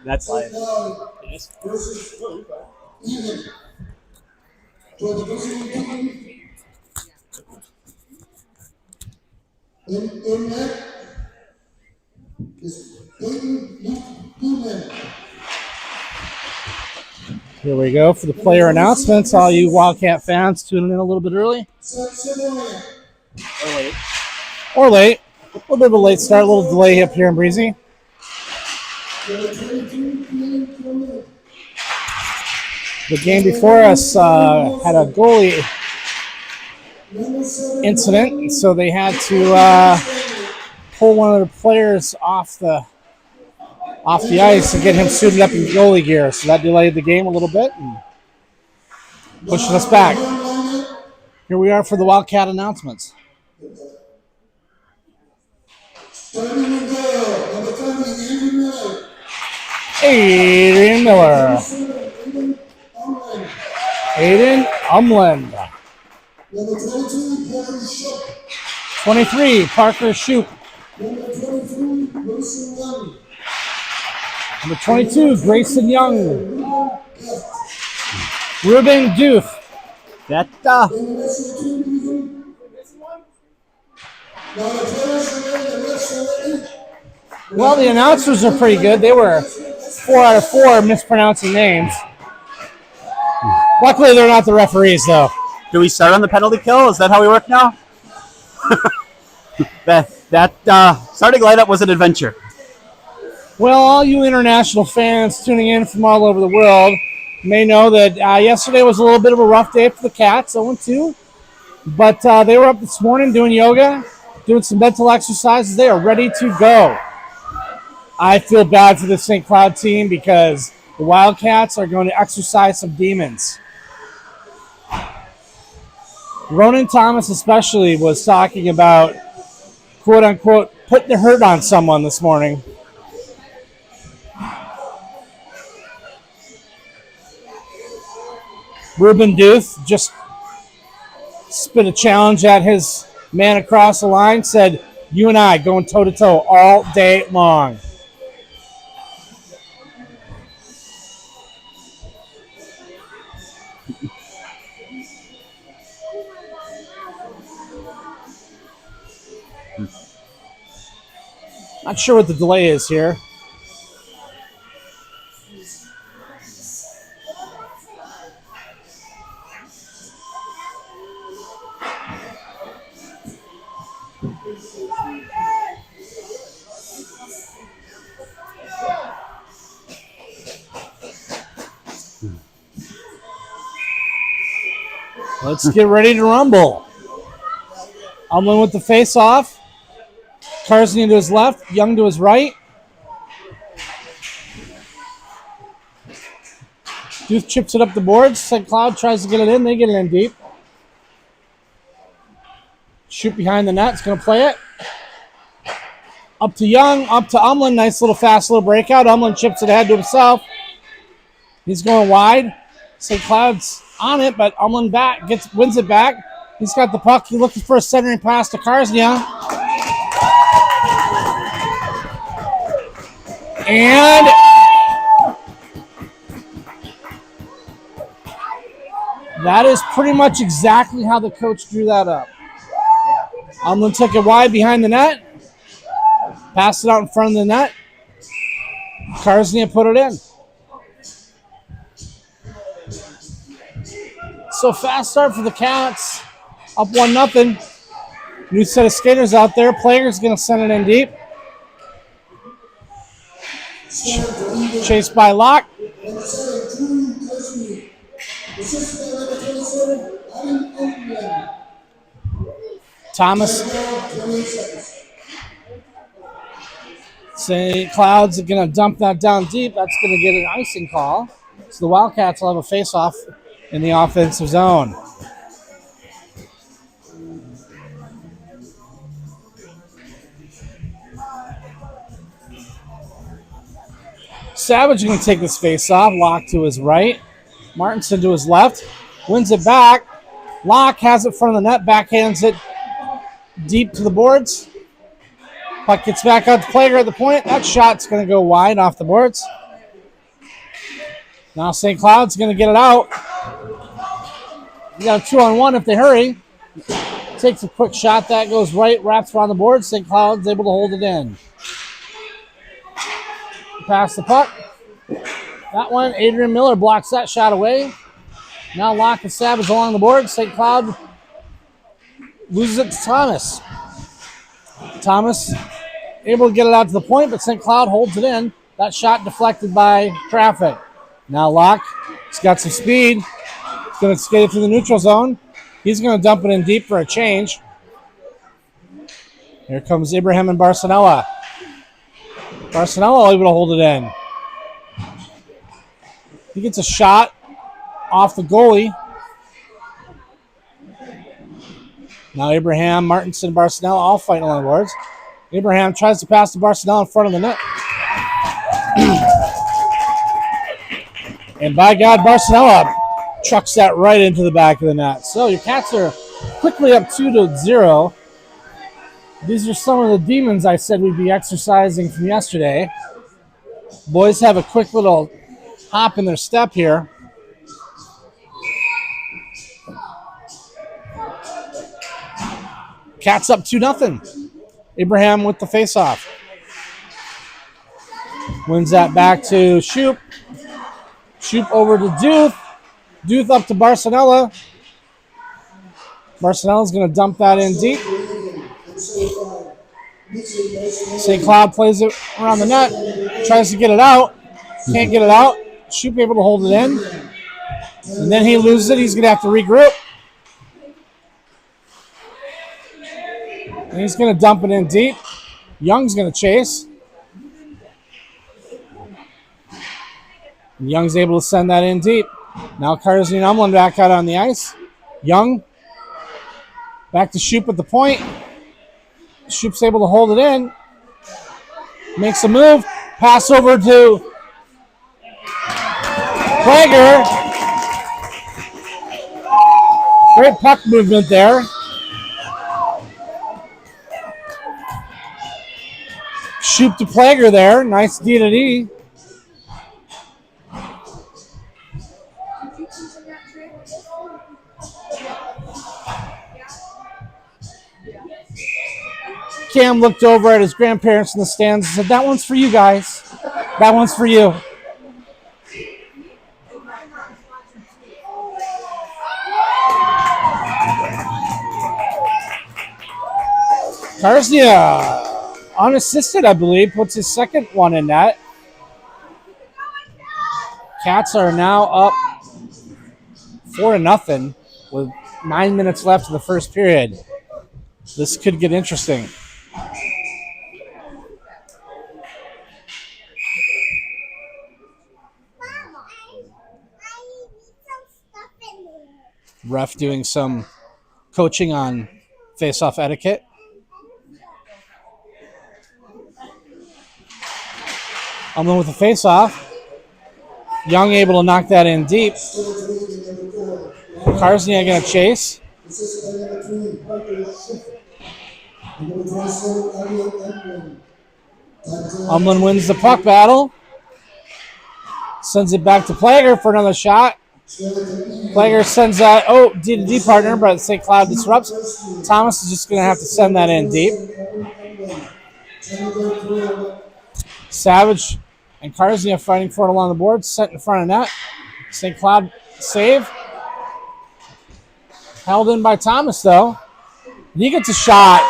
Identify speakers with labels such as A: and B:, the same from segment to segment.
A: That's live.
B: Here we go for the player announcements. All you Wildcat fans tuning in a little bit early. Or late. A little bit of a late start, a little delay up here in Breezy. The game before us had a goalie incident, so they had to pull one of the players off the ice and get him suited up in goalie gear. So that delayed the game a little bit and pushing us back. Here we are for the Wildcat announcements. Aiden Miller. Aiden Umland. 23, Parker Shoup. Number 22, Grayson Young. Ruben Doof. Well, the announcers are pretty good. They were 4 out of 4 mispronouncing names. Luckily, they're not the referees, though.
A: Do we start on the penalty kill? Is that how we work now? that starting lineup was an adventure.
B: Well, all you international fans tuning in from all over the world may know that yesterday was a little bit of a rough day for the Cats, 0-2. But they were up this morning doing yoga, doing some mental exercises. They are ready to go. I feel bad for the St. Cloud team because the Wildcats are going to exercise some demons. Ronan Thomas especially was talking about, quote-unquote, putting the hurt on someone this morning. Ruben Doof just spit a challenge at his man across the line, said, you and I going toe-to-toe all day long. Not sure what the delay is here. Let's get ready to rumble. Umland with the face-off. Carsey to his left, Young to his right. Doof chips it up the boards. St. Cloud tries to get it in. They get it in deep. Shoot behind the net. It's going to play it. Up to Young, up to Umland. Nice little fast little breakout. Umland chips it ahead to himself. He's going wide. St. Cloud's on it, but Umland wins it back. He's got the puck. He's looking for a centering pass to Karsnia. And that is pretty much exactly how the coach drew that up. Umland took it wide behind the net. Passed it out in front of the net. Karsnia put it in. So fast start for the Cats. Up 1-0. New set of skaters out there. Player's going to send it in deep. Chased by Locke. Thomas. St. Cloud's going to dump that down deep. That's going to get an icing call. So the Wildcats will have a face-off in the offensive zone. Savage is going to take this face-off. Locke to his right. Martinson to his left. Wins it back. Locke has it in front of the net. Backhands it deep to the boards. Puck gets back out to Plager at the point. That shot's going to go wide off the boards. Now St. Cloud's going to get it out. You got a 2-on-1 if they hurry. Takes a quick shot. That goes right, wraps around the board. St. Cloud's able to hold it in. Pass the puck. That one, Adrian Miller blocks that shot away. Now Locke and Savage along the board. St. Cloud loses it to Thomas. Thomas able to get it out to the point, but St. Cloud holds it in. That shot deflected by traffic. Now Locke, he's got some speed. He's going to skate it through the neutral zone. He's going to dump it in deep for a change. Here comes Ibrahim and Barcelona. Barcelona able to hold it in. He gets a shot off the goalie. Now Abraham, Martinson, Barcelona all fighting along the boards. Abraham tries to pass to Barcelona in front of the net. And by God, Barcelona trucks that right into the back of the net. So your Cats are quickly up 2-0. These are some of the demons I said we'd be exercising from yesterday. Boys have a quick little hop in their step here. Cats up 2-0. Abraham with the faceoff. Wins that back to Shoop. Shoop over to Duth. Duth up to Barcelona. Barcelona's going to dump that in deep. St. Cloud plays it around the net. Tries to get it out. Can't get it out. Shoop able to hold it in. And then he loses it. He's going to have to regroup. And he's going to dump it in deep. Young's going to chase. And Young's able to send that in deep. Now Carson and Umland back out on the ice. Young back to Shoop at the point. Shoop's able to hold it in. Makes a move. Pass over to Prager. Great puck movement there. Shoop to Plager there. Nice D to D. Cam looked over at his grandparents in the stands and said, "That one's for you guys. That one's for you." Karsnia, unassisted, I believe, puts his second one in net. Cats are now up 4-0 with 9 minutes left in the first period. This could get interesting. Ref doing some coaching on face-off etiquette. Umland with the face-off. Young able to knock that in deep. Karsnia going to chase. Umland wins the puck battle. Sends it back to Plager for another shot. Plager sends that, D-to-D partner, but St. Cloud disrupts. Thomas is just going to have to send that in deep. Savage and Karsnia fighting for it along the board, set in front of net. St. Cloud save. Held in by Thomas, though. He gets a shot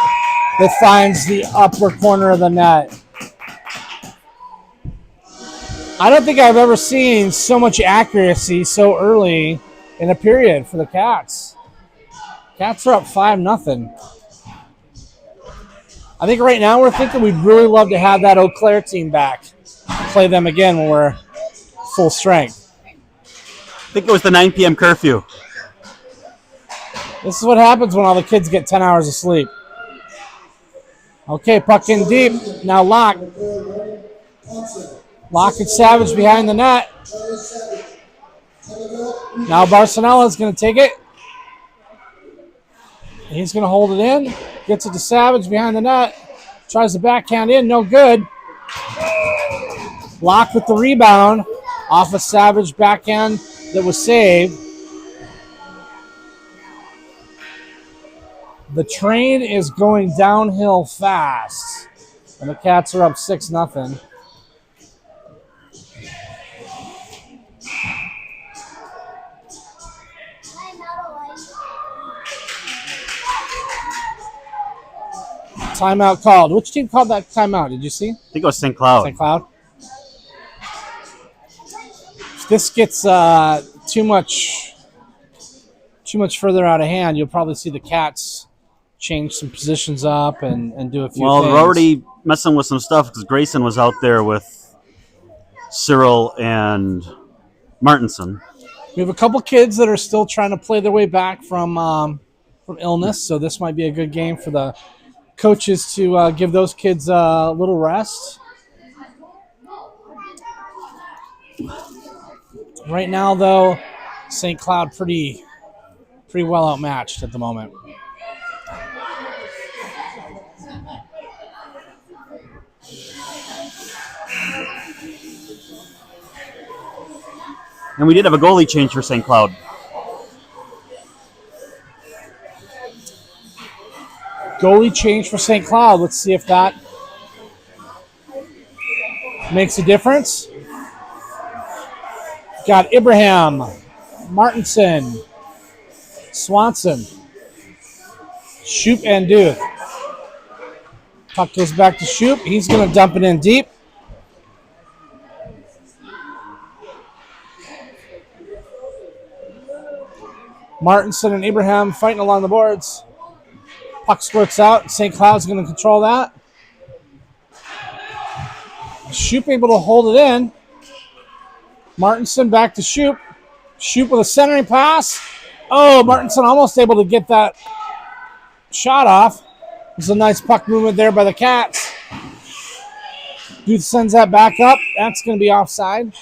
B: that finds the upper corner of the net. I don't think I've ever seen so much accuracy so early in a period for the Cats. Cats are up 5-0. I think right now we're thinking we'd really love to have that Eau Claire team back. Play them again when we're full strength.
A: I think it was the 9 p.m. curfew.
B: This is what happens when all the kids get 10 hours of sleep. Okay, puck in deep. Now Locke. Locke and Savage behind the net. Now Barcelona's going to take it. He's going to hold it in. Gets it to Savage behind the net. Tries the backhand in. No good. Lock with the rebound. Off a Savage backhand that was saved. The train is going downhill fast. And the Cats are up 6-0. Timeout called. Which team called that timeout? Did you see?
A: I think it was St. Cloud.
B: St. Cloud. If this gets too much further out of hand, you'll probably see the Cats change some positions up and do a few things.
A: Well, they're already messing with some stuff because Grayson was out there with Cyril and Martinson.
B: We have a couple kids that are still trying to play their way back from illness, so this might be a good game for the coaches to give those kids a little rest. Right now, though, St. Cloud pretty well outmatched at the moment.
A: And we did have a goalie change for St. Cloud.
B: Goalie change for St. Cloud. Let's see if that makes a difference. Got Ibrahim, Martinson, Swanson, Shoop, and Duke. Puck goes back to Shoop. He's going to dump it in deep. Martinson and Ibrahim fighting along the boards. Puck squirts out. St. Cloud's going to control that. Shoop able to hold it in. Martinson back to Shoop. Shoop with a centering pass. Oh, Martinson almost able to get that shot off. There's a nice puck movement there by the Cats. Dude sends that back up. That's going to be offside.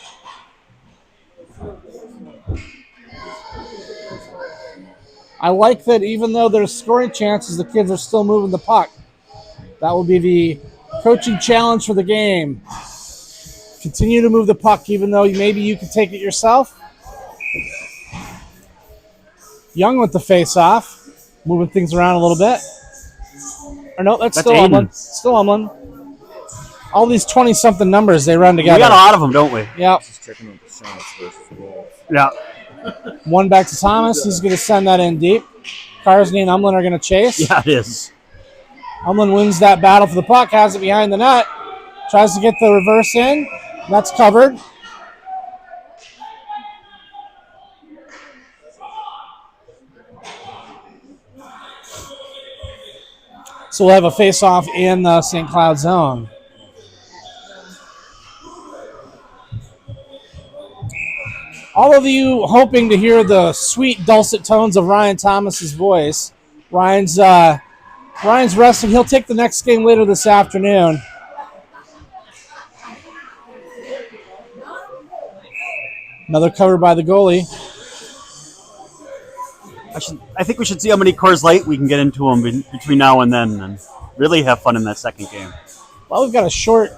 B: I like that even though there's scoring chances, the kids are still moving the puck. That will be the coaching challenge for the game. Continue to move the puck even though maybe you can take it yourself. Young with the face-off. Moving things around a little bit. Or no, that's still Umlin. Still Umlin. All these 20-something numbers, they run together.
A: We got a lot of them, don't we?
B: Yep.
C: Just checking out the shots versus goals.
A: Yeah.
B: One back to Thomas. He's going to send that in deep. Karsny and Umlin are going to chase.
A: Yeah, it is.
B: Umlin wins that battle for the puck, has it behind the net. Tries to get the reverse in. That's covered. So we'll have a face-off in the St. Cloud zone. All of you hoping to hear the sweet, dulcet tones of Ryan Thomas's voice. Ryan's resting. He'll take the next game later this afternoon. Another cover by the goalie.
A: I think we should see how many Coors Light we can get into them between now and then and really have fun in that second game.
B: Well, we've got a short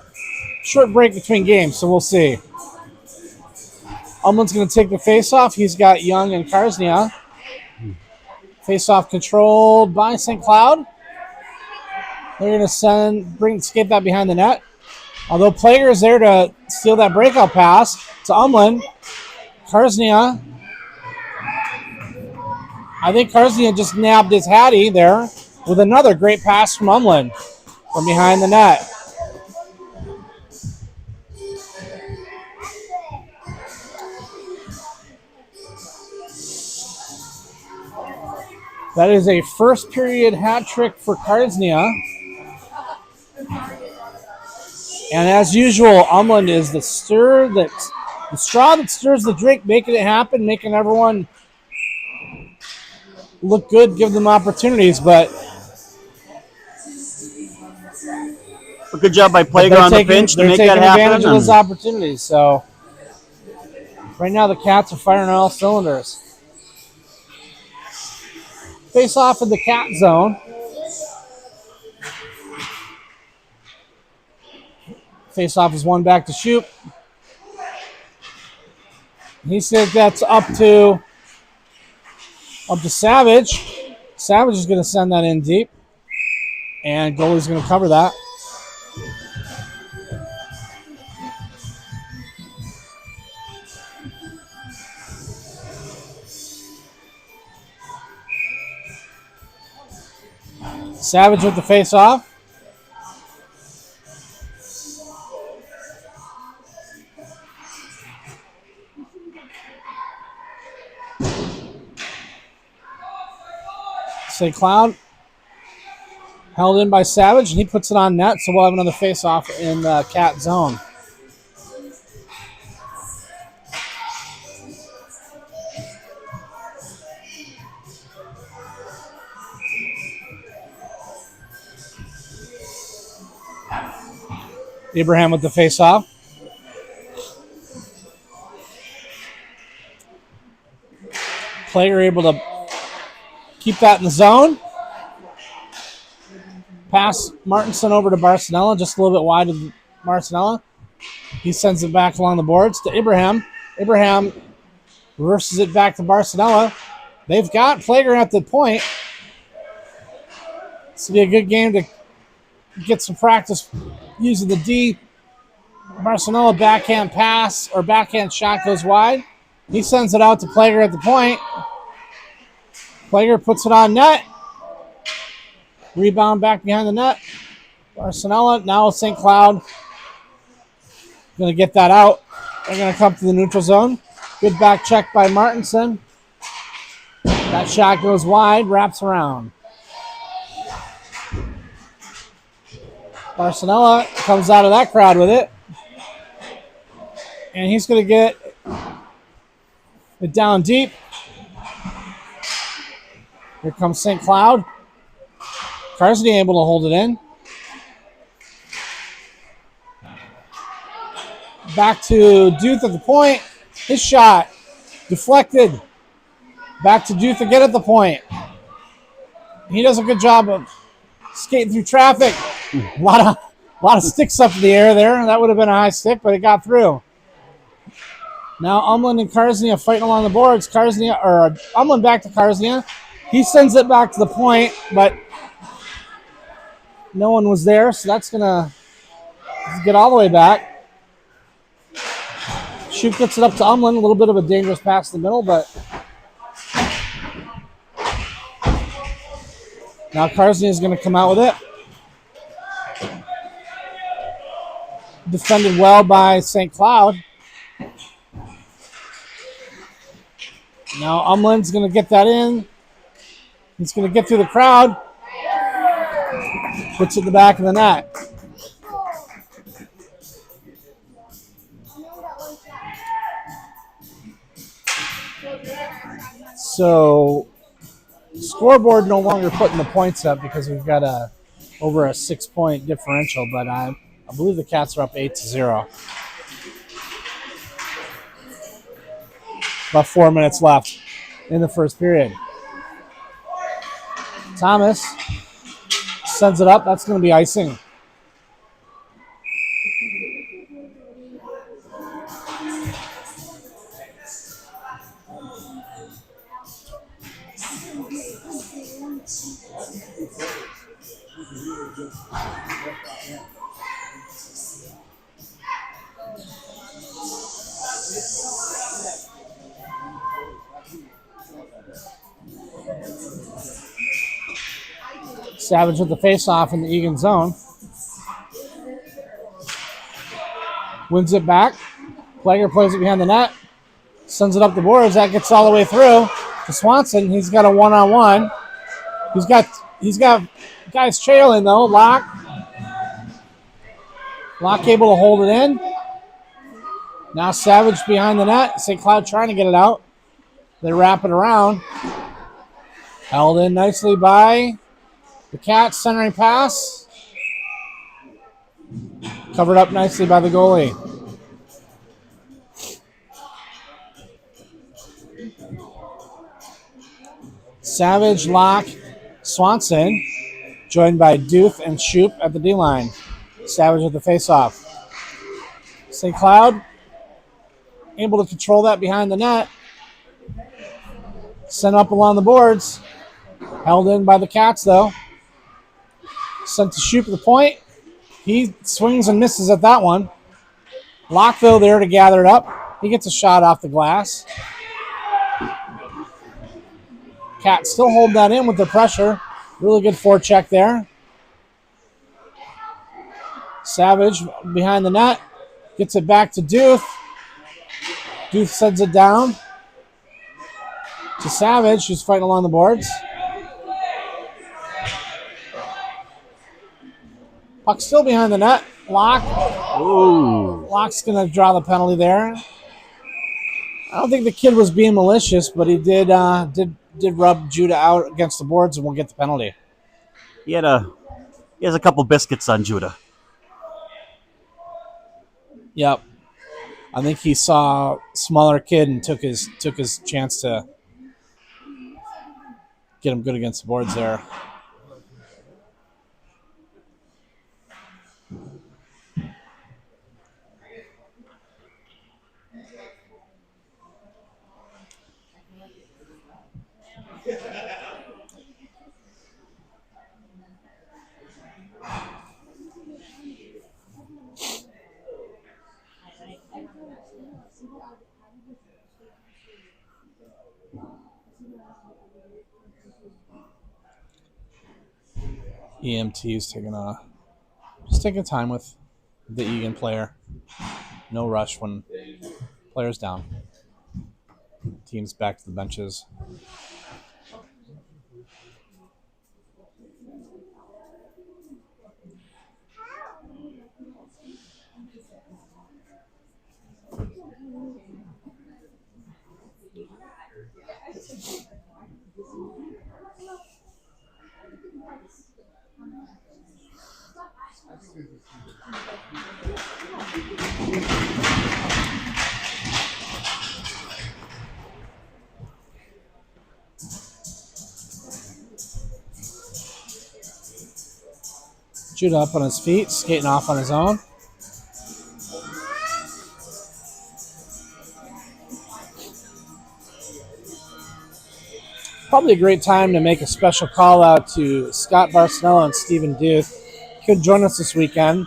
B: break between games, so we'll see. Umlin's going to take the face-off. He's got Young and Karsnia. Face-off controlled by St. Cloud. They're going to skate that behind the net. Although Plager is there to steal that breakout pass to Umlin. Karsnia. I think Karsnia just nabbed his Hattie there with another great pass from Umlin from behind the net. That is a first period hat trick for Karsnia. And as usual, Umlin is the straw that stirs the drink, making it happen, making everyone look good, give them opportunities, but
A: A good job by Plager on the bench to make that happen.
B: They're taking advantage of those opportunities. So right now the Cats are firing on all cylinders. Face off in the Cat zone. Face-off is one back to Shoop. He said that's up to Savage. Savage is going to send that in deep. And goalie's going to cover that. Savage with the face-off. St. Cloud held in by Savage, and he puts it on net, so we'll have another face-off in the Cat zone. Abraham with the face-off. Player able to keep that in the zone. Pass Martinson over to Barcelona, just a little bit wide of Barcelona. He sends it back along the boards to Abraham. Abraham reverses it back to Barcelona. They've got Plager at the point. This will be a good game to get some practice using the D. Barcelona backhand pass or backhand shot goes wide. He sends it out to Plager at the point. Plager puts it on net. Rebound back behind the net. Barcelona, now St. Cloud. Going to get that out. They're going to come to the neutral zone. Good back check by Martinson. That shot goes wide, wraps around. Barcelona comes out of that crowd with it. And he's going to get it down deep. Here comes St. Cloud. Carsey able to hold it in. Back to Duth at the point. His shot deflected. Back to Duth again at the point. He does a good job of skating through traffic. A lot of sticks up in the air there. That would have been a high stick, but it got through. Now Umland and Karsnia fighting along the boards. Umland back to Karsnia. He sends it back to the point, but no one was there, so that's going to get all the way back. Shoot gets it up to Umland. A little bit of a dangerous pass in the middle, but now Karsnia is going to come out with it. Defended well by St. Cloud. Now Umland's going to get that in. He's going to get through the crowd. Puts it in the back of the net. So, scoreboard no longer putting the points up because we've got over a 6-point differential, but I believe the Cats are up 8-0. About 4 minutes left in the first period. Thomas sends it up. That's going to be icing. Savage with the face-off in the Eagan zone. Wins it back. Plager plays it behind the net. Sends it up the boards. That gets all the way through to Swanson. He's got a one-on-one. He's got guys trailing, though. Locke able to hold it in. Now Savage behind the net. St. Cloud trying to get it out. They wrap it around. Held in nicely by the Cats. Centering pass. Covered up nicely by the goalie. Savage, Locke, Swanson, joined by Duth and Shoop at the D-line. Savage with the face-off. St. Cloud able to control that behind the net. Sent up along the boards. Held in by the Cats, though. Sent to shoot for the point. He swings and misses at that one. Lockville there to gather it up. He gets a shot off the glass. Cats still hold that in with the pressure. Really good forecheck there. Savage behind the net. Gets it back to Duth. Duth sends it down to Savage, who's fighting along the boards. Puck still behind the net. Locke.
A: Ooh.
B: Locke's going to draw the penalty there. I don't think the kid was being malicious, but he did rub Judah out against the boards and will get the penalty.
A: He has a couple biscuits on Judah.
B: Yep. I think he saw a smaller kid and took his chance to get him good against the boards there. EMT is taking time with the Eagan player. No rush when player's down. Team's back to the benches. Judah up on his feet, skating off on his own. Probably a great time to make a special call out to Scott Barcinella and Stephen Duth. Could join us this weekend.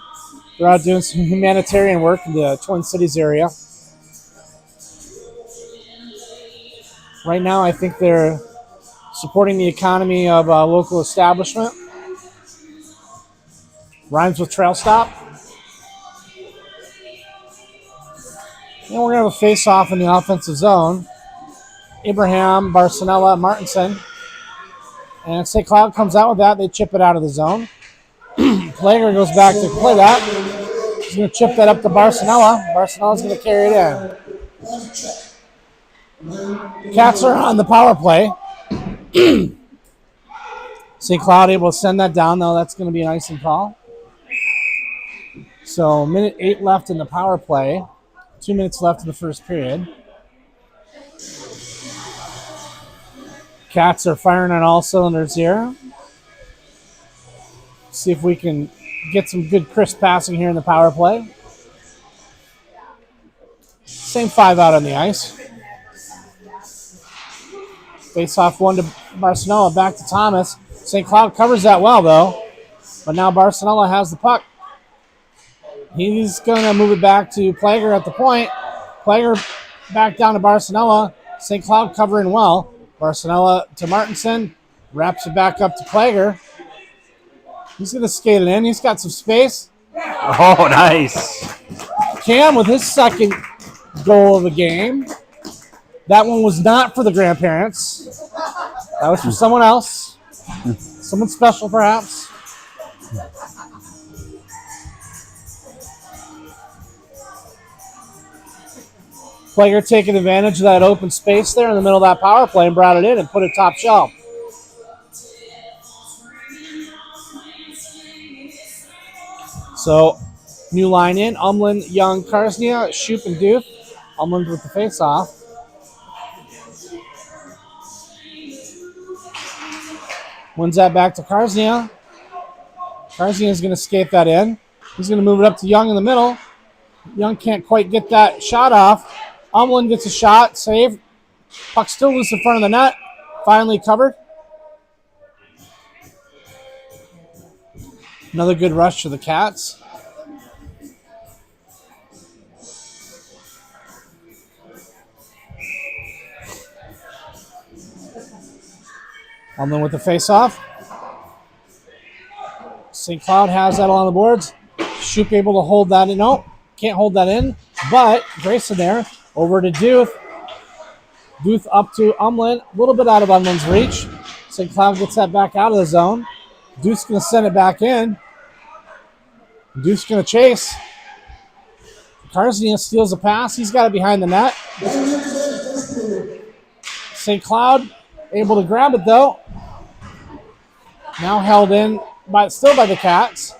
B: They're out doing some humanitarian work in the Twin Cities area. Right now, I think they're supporting the economy of a local establishment. Rhymes with trail stop. And we're going to have a face-off in the offensive zone. Abraham, Barcinella, Martinson. And St. Cloud comes out with that. They chip it out of the zone. Plager goes back to play that. He's going to chip that up to Barcinella. Barcinella's going to carry it in. Cats are on the power play. St. Cloud able to send that down, though. That's going to be an icing call. So, minute 8 left in the power play. 2 minutes left in the first period. Cats are firing on all cylinders here. See if we can get some good crisp passing here in the power play. Same 5 out on the ice. Face off one to Barcinella, back to Thomas. St. Cloud covers that well, though. But now Barcinella has the puck. He's going to move it back to Plager at the point. Plager back down to Barcinella. St. Cloud covering well. Barcinella to Martinson. Wraps it back up to Plager. He's going to skate it in. He's got some space.
A: Oh, nice.
B: Cam with his second goal of the game. That one was not for the grandparents. That was for someone else. Someone special, perhaps. Player taking advantage of that open space there in the middle of that power play and brought it in and put it top shelf. So, new line in. Umland, Young, Karsnia, Shoup, and Duth. Umland with the face-off. Wins that back to Karsnia. Karsnia is going to skate that in. He's going to move it up to Young in the middle. Young can't quite get that shot off. Umlin gets a shot, save. Puck still loose in front of the net. Finally covered. Another good rush to the Cats. Umlin with the face-off. St. Cloud has that on the boards. Shoop able to hold that in. No, can't hold that in. But Grayson there. Over to Duth. Duth up to Umlin. A little bit out of Umlin's reach. St. Cloud gets that back out of the zone. Duth's going to send it back in. Duth's going to chase. Karznia steals a pass. He's got it behind the net. St. Cloud able to grab it, though. Now held in, still by the Cats.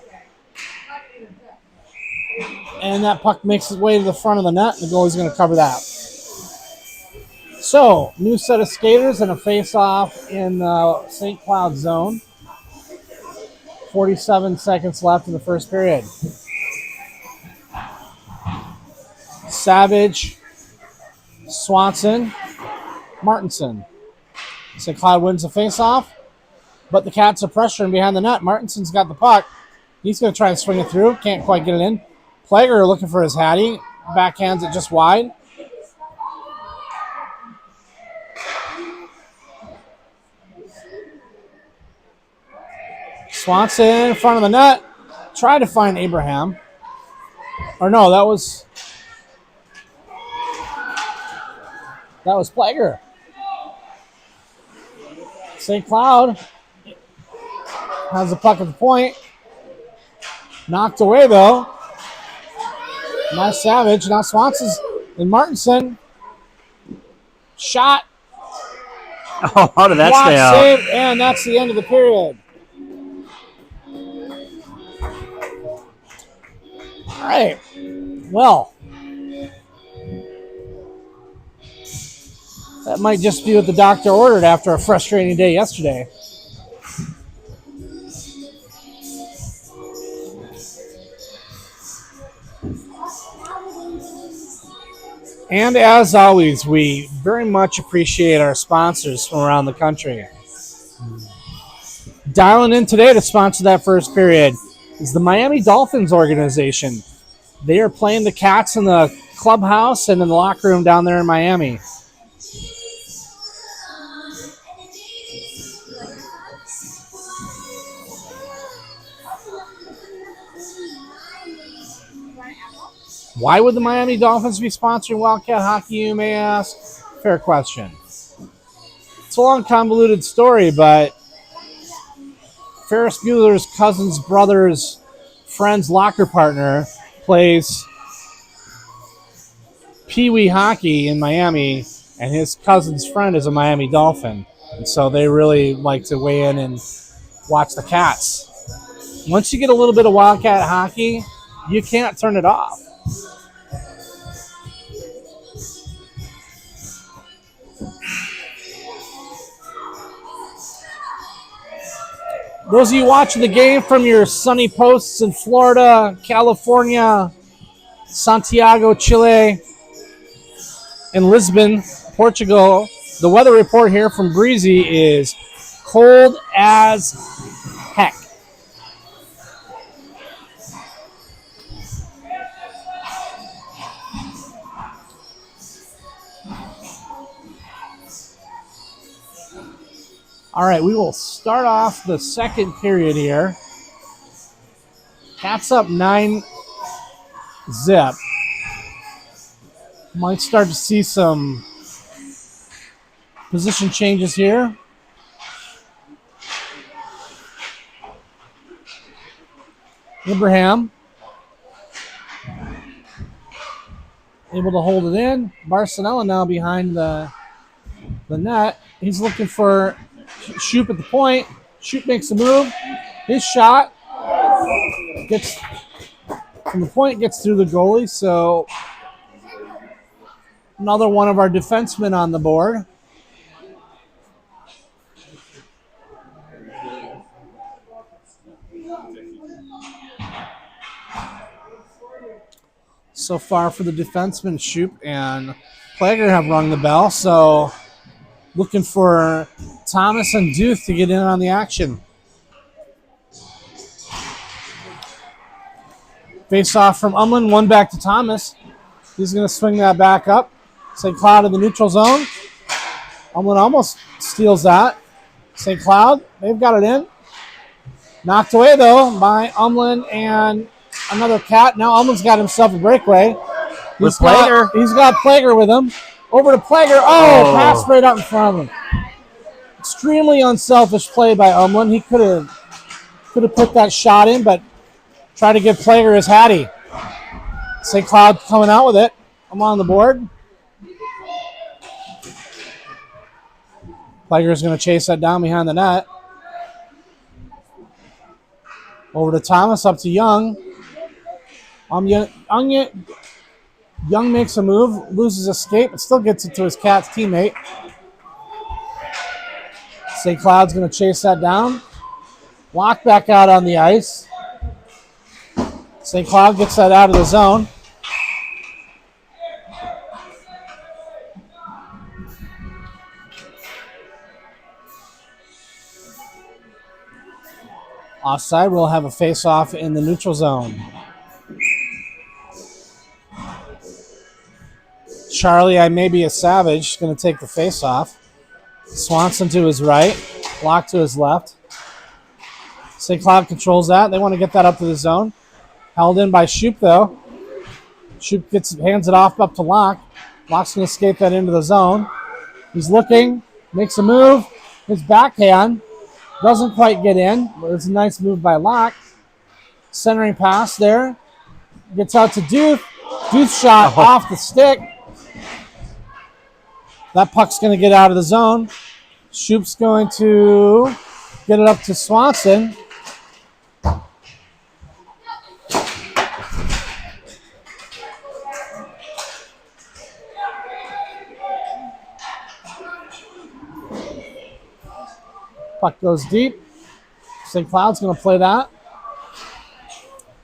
B: And that puck makes its way to the front of the net. The goalie's going to cover that. So, new set of skaters and a face-off in the St. Cloud zone. 47 seconds left in the first period. Savage, Swanson, Martinson. St. Cloud wins the face-off, but the Cats are pressuring behind the net. Martinson's got the puck. He's going to try and swing it through. Can't quite get it in. Plager looking for his Hattie. Backhands it just wide. Swanson in front of the net. Tried to find Abraham. Or no, that was Plager. St. Cloud has the puck at the point. Knocked away, though. Now Savage. Now Swanson's and Martinson. Shot.
A: Oh, how did that stay out?
B: Save, and that's the end of the period. All right. Well, that might just be what the doctor ordered after a frustrating day yesterday. And as always, we very much appreciate our sponsors from around the country. Dialing in today to sponsor that first period is the Miami Dolphins organization. They are playing the Cats in the clubhouse and in the locker room down there in Miami. Why would the Miami Dolphins be sponsoring Wildcat hockey, you may ask? Fair question. It's a long, convoluted story, but Ferris Bueller's cousin's brother's friend's locker partner plays Pee Wee hockey in Miami, and his cousin's friend is a Miami Dolphin. And so they really like to weigh in and watch the Cats. Once you get a little bit of Wildcat hockey, you can't turn it off. Those of you watching the game from your sunny posts in Florida, California, Santiago, Chile, and Lisbon, Portugal, the weather report here from Breezy is cold as heck. All right, we will start off the second period here. Cats up 9-0. Might start to see some position changes here. Abraham able to hold it in. Barcelona now behind the net. He's looking for Shoop at the point. Shoop makes a move. His shot gets from the point, gets through the goalie. So another one of our defensemen on the board. so far for the defenseman. Shoop and Plager have rung the bell, so looking for Thomas and Duth to get in on the action. Face off from Umlin, one back to Thomas. He's going to swing that back up. St. Cloud in the neutral zone. Umlin almost steals that. St. Cloud, they've got it in. Knocked away, though, by Umlin and another cat. Now Umlin's got himself a breakaway.
A: With Plager.
B: He's got Plager with him. Over to Plager. Oh, pass right up in front of him. Extremely unselfish play by Umlin. He could have put that shot in, but tried to give Plager his hattie. St. Cloud coming out with it. I'm on the board. Plager's going to chase that down behind the net. Over to Thomas, up to Young. Young makes a move, loses escape, but still gets it to his Cats teammate. St. Cloud's going to chase that down. Walk back out on the ice. St. Cloud gets that out of the zone. Offside, we'll have a face-off in the neutral zone. Charlie, I may be a savage, going to take the face-off. Swanson to his right, Locke to his left. St. Cloud controls that. They want to get that up to the zone. Held in by Shoop, though. Shoop hands it off up to Locke. Locke's going to skate that into the zone. He's looking, makes a move. His backhand doesn't quite get in, but it's a nice move by Locke. Centering pass there. Gets out to Duke. Duke's shot off the stick. That puck's going to get out of the zone. Shoop's going to get it up to Swanson. Puck goes deep. St. Cloud's going to play that.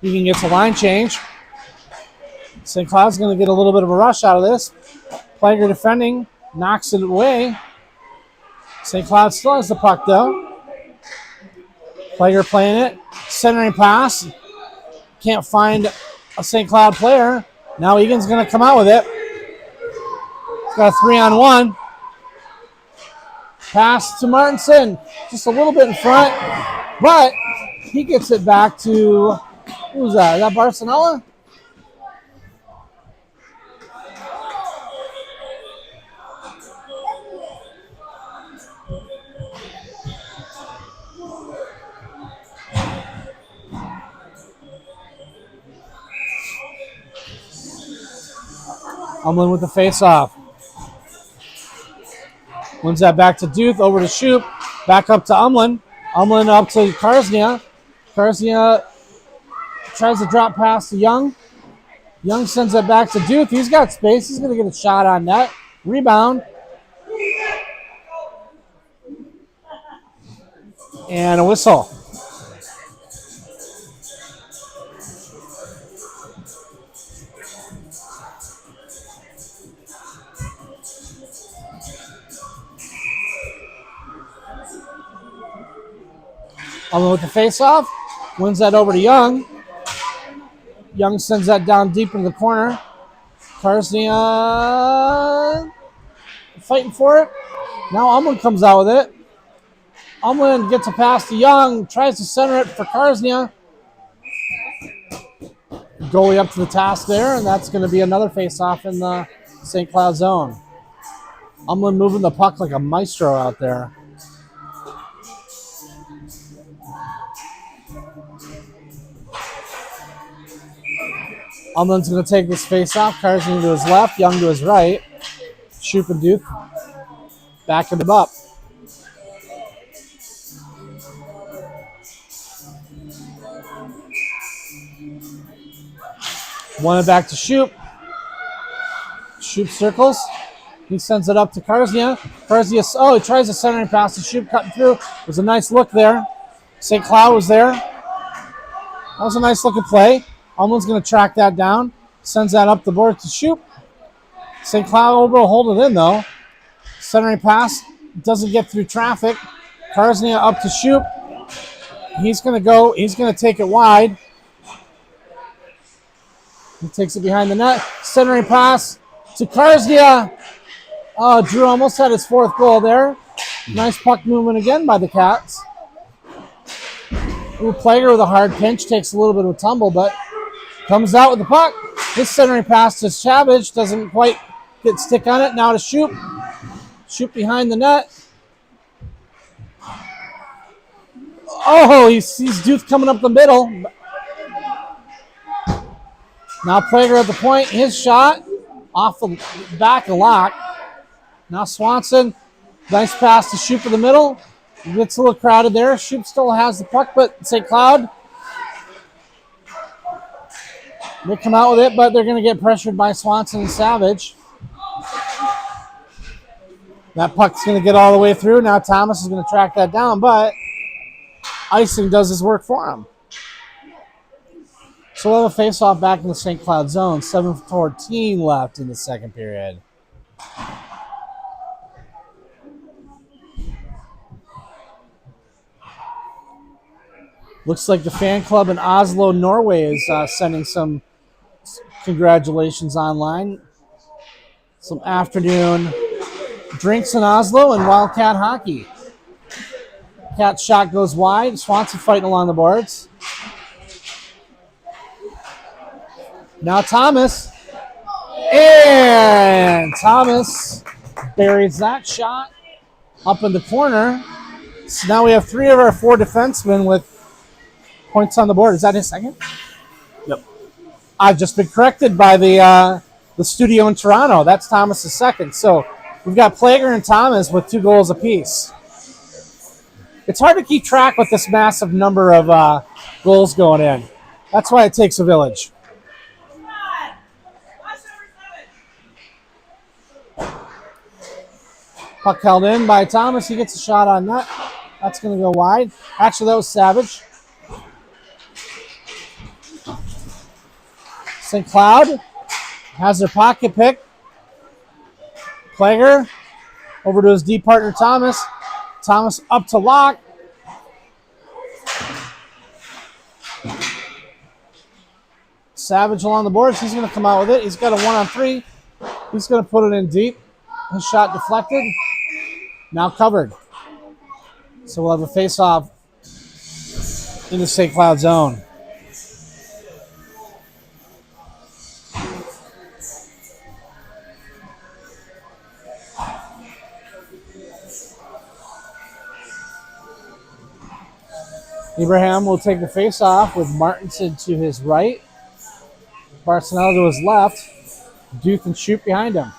B: Eagan gets a line change. St. Cloud's going to get a little bit of a rush out of this. Plager defending, knocks it away. St. Cloud still has the puck, though. Plager playing it. Centering pass. Can't find a St. Cloud player. Now Egan's going to come out with it. He's got a 3-on-1. Pass to Martinson. Just a little bit in front. But he gets it back to, who's that? Is that Barcelona? Umlin with the face-off. Wins that back to Duth, over to Shoop, back up to Umlin. Umlin up to Karsnia. Karsnia tries to drop pass to Young. Young sends it back to Duth. He's got space. He's going to get a shot on net. Rebound. And a whistle. Umlin with the face-off. Wins that over to Young. Young sends that down deep in the corner. Karsnia fighting for it. Now Umlin comes out with it. Umlin gets a pass to Young. Tries to center it for Karsnia. Goalie up to the task there, and that's going to be another face-off in the St. Cloud zone. Umlin moving the puck like a maestro out there. Umlin's going to take this face-off. Karsnia to his left, Young to his right. Shoop and Duke backing him up. One back to Shoop. Shoop circles. He sends it up to Karsnia. Karsnia, he tries a centering pass to Shoop, cutting through. It was a nice look there. St. Cloud was there. That was a nice looking play. Umlin's going to track that down. Sends that up the board to Shoop. St. Cloud will hold it in, though. Centering pass doesn't get through traffic. Karsnia up to Shoop. He's going to go. He's going to take it wide. He takes it behind the net. Centering pass to Karsnia. Oh, Drew almost had his 4th goal there. Nice puck movement again by the Cats. Plager with a hard pinch. Takes a little bit of a tumble, but comes out with the puck. His centering pass to Savage. Doesn't quite get stick on it. Now to Shoop. Shoop behind the net. Oh, he sees Duth coming up the middle. Now Plager at the point. His shot off the back of Locke. Now Swanson. Nice pass to Shoop in the middle. Gets a little crowded there. Shoop still has the puck, but St. Cloud. They come out with it, but they're going to get pressured by Swanson and Savage. That puck's going to get all the way through. Now Thomas is going to track that down, but icing does his work for him. So we'll have a face-off back in the St. Cloud zone. 7:14 left in the second period. Looks like the fan club in Oslo, Norway is sending some congratulations online. Some afternoon drinks in Oslo and Wildcat hockey. Cat shot goes wide. Swanson fighting along the boards. Now Thomas. And Thomas buries that shot up in the corner. So now we have 3 of our 4 defensemen with points on the board. Is that his second?
A: Yep.
B: I've just been corrected by the studio in Toronto. That's Thomas's second. So we've got Plager and Thomas with 2 goals apiece. It's hard to keep track with this massive number of goals going in. That's why it takes a village. Puck held in by Thomas. He gets a shot on net. That's going to go wide. Actually, that was Savage. St. Cloud has their pocket pick. Plager over to his D partner Thomas. Thomas up to Locke. Savage along the boards. He's going to come out with it. He's got a 1-on-3. He's going to put it in deep. His shot deflected. Now covered. So we'll have a face-off in the St. Cloud zone. Abraham will take the face-off with Martinson to his right. Barcelona to his left. Duth and Shoop behind him.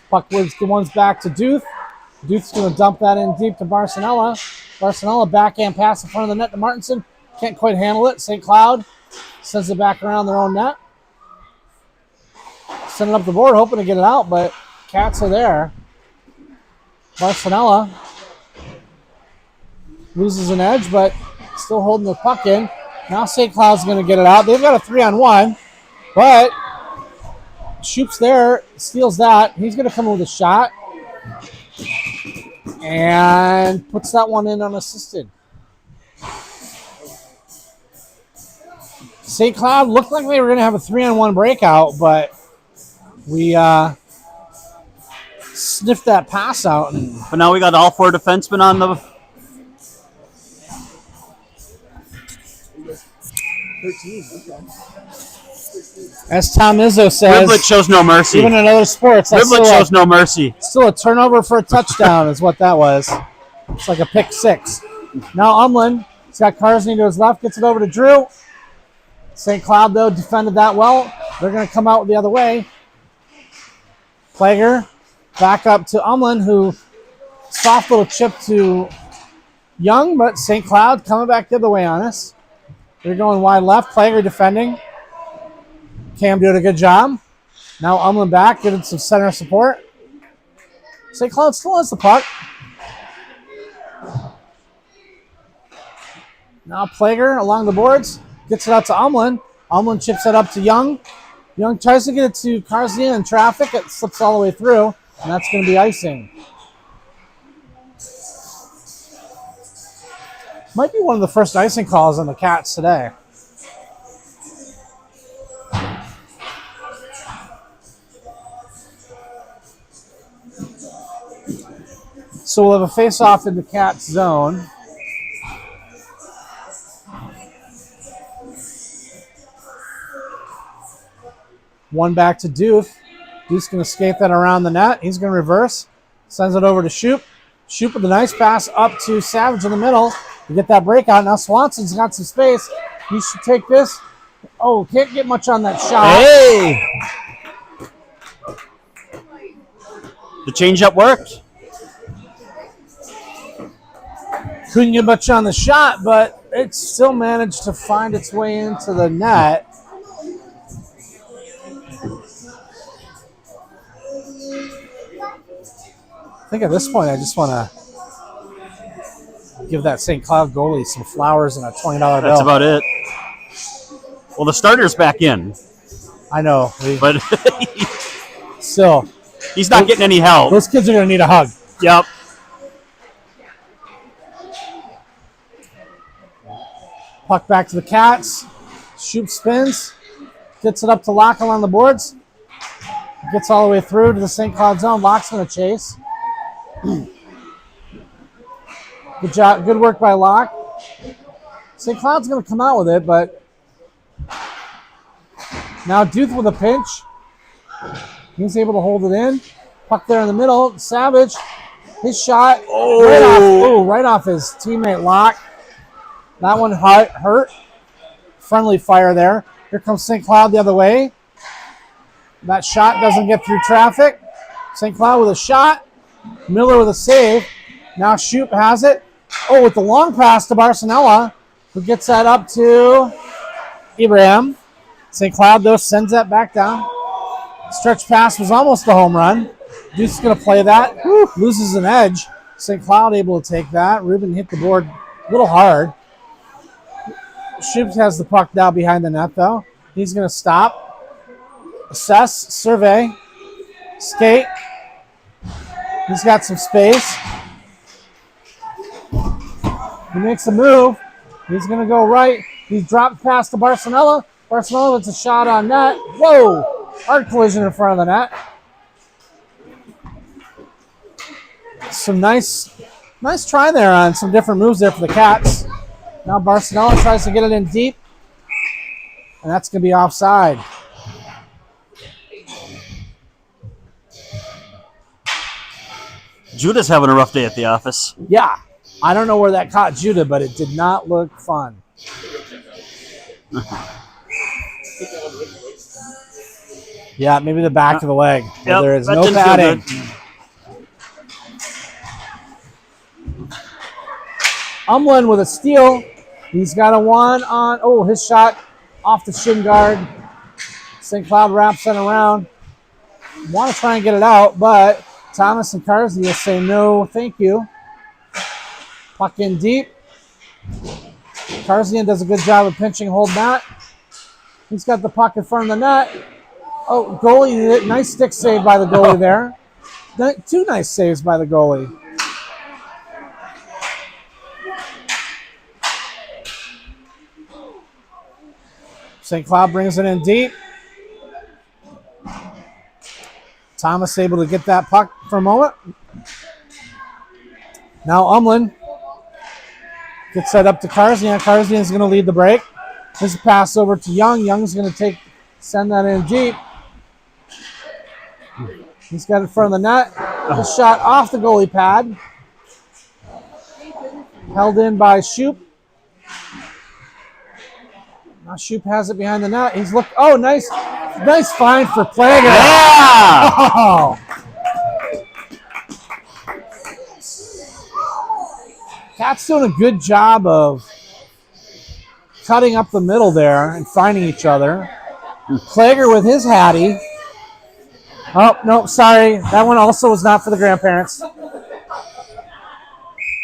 B: Puck one's back to Duth. Duth's going to dump that in deep to Barcelona. Barcelona backhand pass in front of the net to Martinson. Can't quite handle it. St. Cloud sends it back around their own net. Sending up the board, hoping to get it out, but Cats are there. Barcelona loses an edge, but still holding the puck in. Now St. Cloud's going to get it out. They've got a 3-on-1, but Shoop's there, steals that. He's going to come with a shot and puts that one in unassisted. St. Cloud looked like they were going to have a 3-on-1 breakout, but we sniffed that pass out.
A: But now we got all 4 defensemen on the...
C: 13. Okay.
B: As Tom Izzo says,
A: Riblet shows no mercy.
B: even in other sports, that's
A: Riblet shows no mercy.
B: still a turnover for a touchdown is what that was. It's like a pick 6. Now Umland, he's got Karsney to his left, gets it over to Drew. St. Cloud, though, defended that well. They're going to come out the other way. Plager back up to Umland, who soft little chip to Young, but St. Cloud coming back the other way on us. They're going wide left. Plager defending. Cam doing a good job. Now Umland back, getting some center support. St. Cloud still has the puck. Now Plager along the boards. Gets it out to Umland. Umlin chips it up to Young. Young tries to get it to Karzia in traffic. It slips all the way through, and that's going to be icing. Might be one of the first icing calls on the Cats today. So we'll have a face-off in the Cats zone. One back to Doof. Doof's going to skate that around the net. He's going to reverse. Sends it over to Shoop. Shoop with a nice pass up to Savage in the middle. You get that breakout. Now Swanson's got some space. He should take this. Oh, can't get much on that shot.
A: Hey! The changeup worked.
B: Couldn't get much on the shot, but it still managed to find its way into the net. I think at this point, I just want to give that St. Cloud goalie some flowers and a $20 bill.
A: That's about it. Well, the starter's back in,
B: I know.
A: but
B: Still,
A: he's not getting any help.
B: those kids are going to need a hug.
A: Yep.
B: Puck back to the Cats. Shoop spins. Gets it up to Locke along the boards. Gets all the way through to the St. Cloud zone. Locke's going to chase. Good job. Good work by Locke. St. Cloud's going to come out with it, but now Duth with a pinch. He's able to hold it in. Puck there in the middle. Savage. His shot. Right off his teammate Locke. That one hurt. Friendly fire there. Here comes St. Cloud the other way. That shot doesn't get through traffic. St. Cloud with a shot. Miller with a save. Now Shoop has it. Oh, with the long pass to Barcelona, who gets that up to Ibrahim. St. Cloud, though, sends that back down. Stretch pass was almost a home run. Deuce is going to play that. Loses an edge. St. Cloud able to take that. Ruben hit the board a little hard. Shoop has the puck down behind the net, though. He's going to stop, assess, survey, skate. He's got some space. He makes a move. He's going to go right. He dropped past to Barcelona. Barcelona gets a shot on net. Whoa! Hard collision in front of the net. Some nice try there on some different moves there for the Cats. Now Barcelona tries to get it in deep, and that's going to be offside.
A: Judah's having a rough day at the office.
B: Yeah. I don't know where that caught Judah, but it did not look fun. Yeah, maybe the back of the leg.
A: Yep,
B: There is
A: that
B: no
A: didn't feel
B: padding.
A: good.
B: Umlin with a steal. He's got a one on. Oh, his shot off the shin guard. St. Cloud wraps it around. Want to try and get it out, but Thomas and Karzia say no, thank you. Puck in deep. Karzian does a good job of pinching, holding that. He's got the puck in front of the net. Oh, goalie, nice stick save by the goalie there. Two nice saves by the goalie. St. Cloud brings it in deep. Thomas able to get that puck for a moment. Now Umlin gets that up to Karzian. Karzian's going to lead the break. His pass over to Young. Young's going to send that in deep. He's got it in front of the net. The shot off the goalie pad. Held in by Shoop. Now Shoop has it behind the net. He's looked. Oh, nice find for Plager.
A: Yeah!
B: Oh. Cat's doing a good job of cutting up the middle there and finding each other. Plager with his hattie. Oh, no, sorry. That one also was not for the grandparents.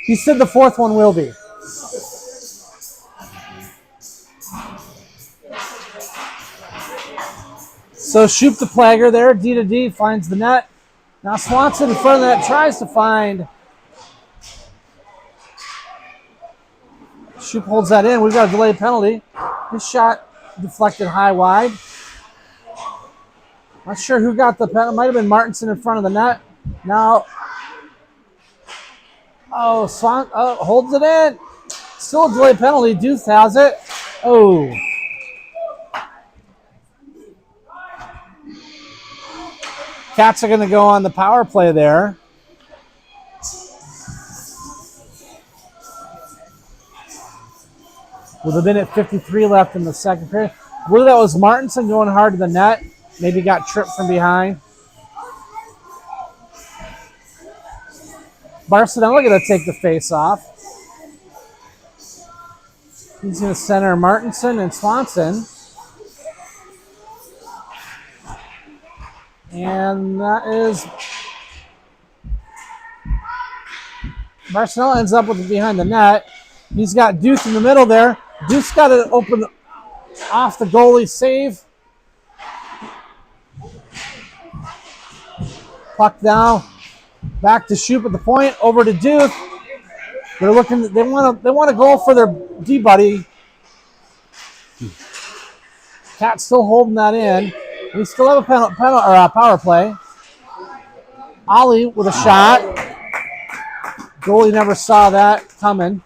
B: He said the fourth one will be. So Shoop the Plager there, D to D, finds the net. Now Swanson in front of that tries to find. Shoop holds that in. We've got a delayed penalty. His shot deflected high wide. Not sure who got the penalty. Might have been Martinson in front of the net. Now, Swan holds it in. Still a delayed penalty. Deuce has it. Oh. Cats are going to go on the power play there. With a minute 53 left in the second period. Whether that was Martinson going hard to the net, maybe got tripped from behind. Barcelona going to take the face off. He's going to center Martinson and Swanson. And that is... Barcelona ends up with it behind the net. He's got Deuce in the middle there. Deuce got it open off the goalie save. Puck now. Back to Shoop at the point. Over to Deuce. They're looking. They want to go for their D buddy. Cat's still holding that in. We still have a power play. Ollie with a shot. Goalie never saw that coming.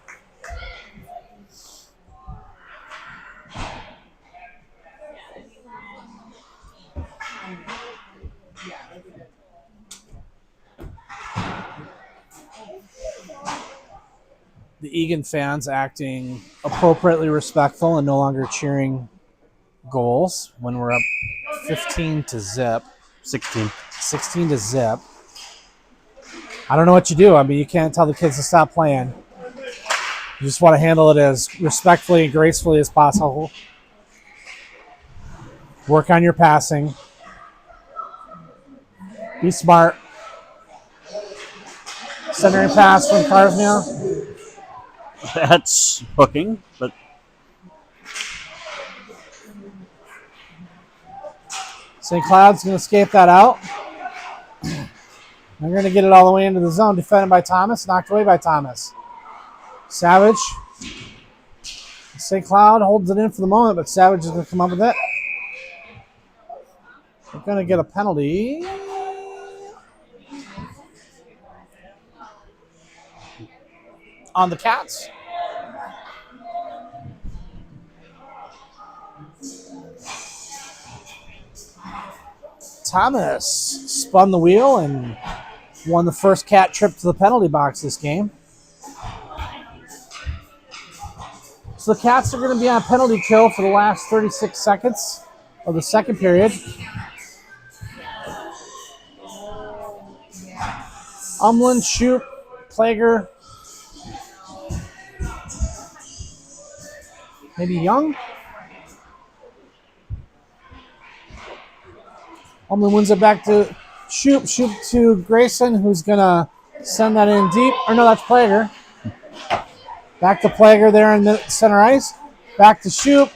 B: The Eagan fans acting appropriately respectful and no longer cheering goals when we're up 15 to zip.
A: 16
B: to zip. I don't know what you do. I mean, you can't tell the kids to stop playing. You just want to handle it as respectfully and gracefully as possible. Work on your passing. Be smart. Centering pass from Carsmeal.
A: That's hooking, but
B: St. Cloud's going to escape that out. They're going to get it all the way into the zone. Defended by Thomas. Knocked away by Thomas. Savage. St. Cloud holds it in for the moment, but Savage is going to come up with it. They're going to get a penalty. On the Cats. Thomas spun the wheel and won the first Cat trip to the penalty box this game. So the Cats are going to be on a penalty kill for the last 36 seconds of the second period. Umlin, Shoop, Plager, maybe Young. Umlin wins it back to Shoop. Shoop to Grayson, who's going to send that in deep. Or no, that's Plager. Back to Plager there in the center ice. Back to Shoop.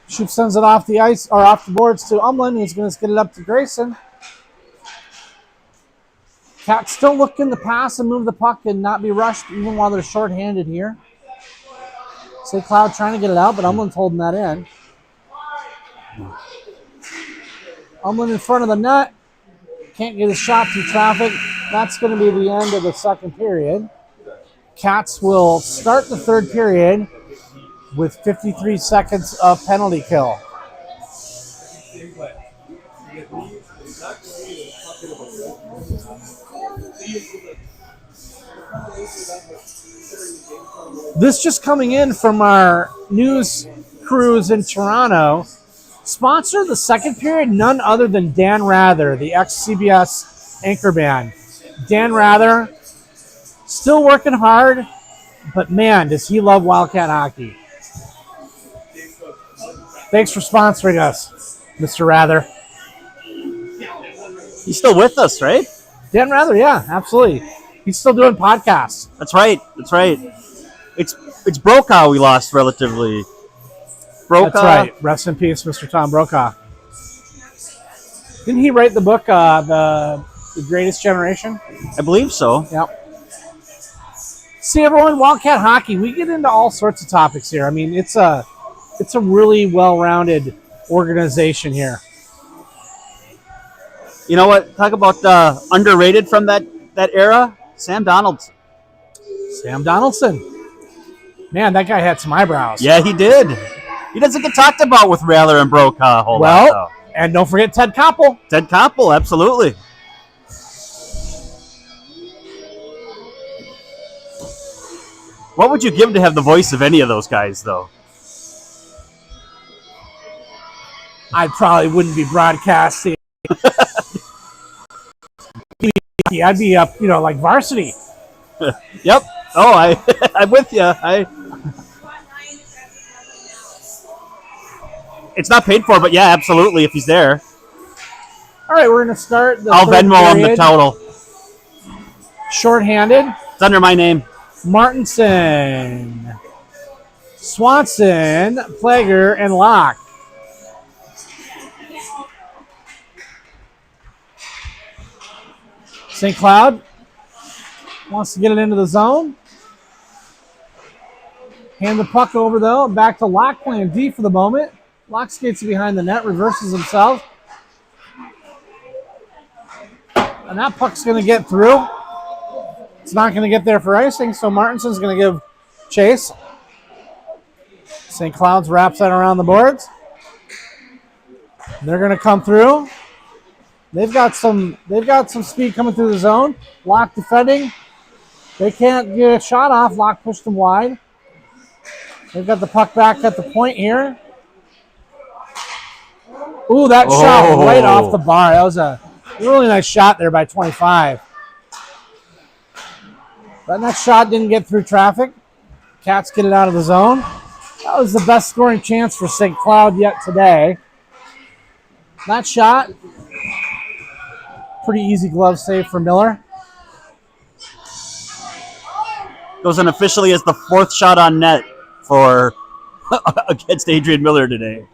B: Shoop sends it off the ice, or off the boards to Umlin, who's going to get it up to Grayson. Cat's still looking to pass and move the puck and not be rushed, even while they're shorthanded here. St. Cloud trying to get it out, but Umlin's holding that in. Umlin in front of the net. Can't get a shot through traffic. That's going to be the end of the second period. Cats will start the third period with 53 seconds of penalty kill. This just coming in from our news crews in Toronto. Sponsor of the second period, none other than Dan Rather, the ex-CBS anchorman. Dan Rather, still working hard, but man, does he love Wildcat hockey. Thanks for sponsoring us, Mr. Rather.
A: he's still with us, right?
B: Dan Rather, yeah, absolutely. He's still doing podcasts.
A: That's right. It's Brokaw we lost relatively Brokaw.
B: That's right. Rest in peace, Mr. Tom Brokaw. Didn't he write the book, the Greatest Generation?
A: I believe so.
B: Yep. See, everyone, Wildcat Hockey, we get into all sorts of topics here. I mean, it's a really well-rounded organization here.
A: You know what? Talk about underrated from that era. Sam Donaldson.
B: Sam Donaldson. Man, that guy had some eyebrows.
A: Yeah, he did. He doesn't get talked about with Rattler and Brokaw a whole lot, though.
B: And don't forget Ted Koppel.
A: Ted Koppel, absolutely. What would you give to have the voice of any of those guys, though?
B: I probably wouldn't be broadcasting. I'd be up, like varsity.
A: Yep. Oh, I'm with you. It's not paid for, but yeah, absolutely, if he's there.
B: All right, we're going to start the
A: I'll
B: third
A: Venmo him the
B: period.
A: total.
B: Shorthanded.
A: It's under my name.
B: Martinson, Swanson, Plager, and Locke. St. Cloud wants to get it into the zone. Hand the puck over, though. Back to Locke playing D for the moment. Locke skates behind the net, reverses himself. And that puck's going to get through. It's not going to get there for icing, so Martinson's going to give chase. St. Cloud's wraps that around the boards. They're going to come through. They've got some speed coming through the zone. Locke defending. They can't get a shot off. Locke pushed them wide. They've got the puck back at the point here. Ooh, that shot right off the bar. That was a really nice shot there by 25. That next shot didn't get through traffic. Cats get it out of the zone. That was the best scoring chance for St. Cloud yet today. That shot, pretty easy glove save for Miller.
A: Goes unofficially as the fourth shot on net for against Adrian Miller today.